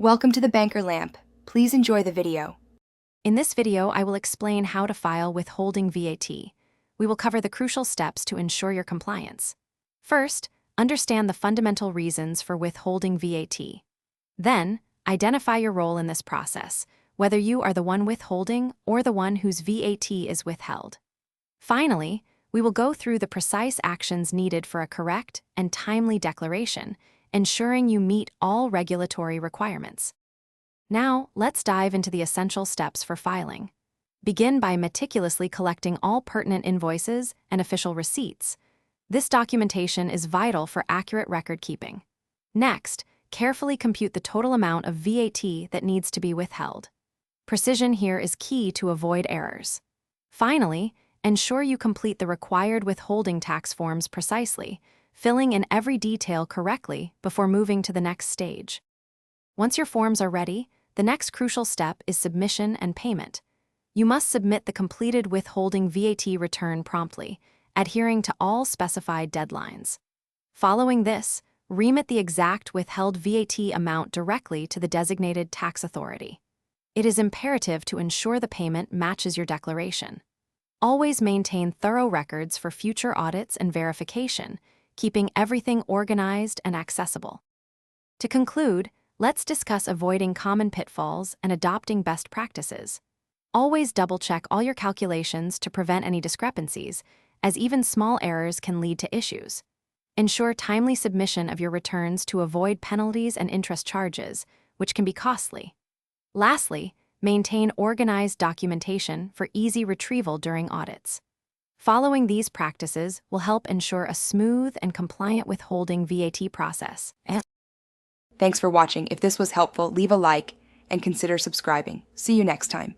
Welcome to the Banker Lamp. Please enjoy the video. In this video, I will explain how to file withholding VAT. We will cover the crucial steps to ensure your compliance. First, understand the fundamental reasons for withholding VAT. Then, identify your role in this process, whether you are the one withholding or the one whose VAT is withheld. Finally, we will go through the precise actions needed for a correct and timely declaration, ensuring you meet all regulatory requirements. Now, let's dive into the essential steps for filing. Begin by meticulously collecting all pertinent invoices and official receipts. This documentation is vital for accurate record keeping. Next, carefully compute the total amount of VAT that needs to be withheld. Precision here is key to avoid errors. Finally, ensure you complete the required withholding tax forms precisely, filling in every detail correctly before moving to the next stage. Once your forms are ready, the next crucial step is submission and payment. You must submit the completed withholding VAT return promptly, adhering to all specified deadlines. Following this, remit the exact withheld VAT amount directly to the designated tax authority. It is imperative to ensure the payment matches your declaration. Always maintain thorough records for future audits and verification, keeping everything organized and accessible. To conclude, let's discuss avoiding common pitfalls and adopting best practices. Always double-check all your calculations to prevent any discrepancies, as even small errors can lead to issues. Ensure timely submission of your returns to avoid penalties and interest charges, which can be costly. Lastly, maintain organized documentation for easy retrieval during audits. Following these practices will help ensure a smooth and compliant withholding VAT process. Thanks for watching. If this was helpful, leave a like and consider subscribing. See you next time.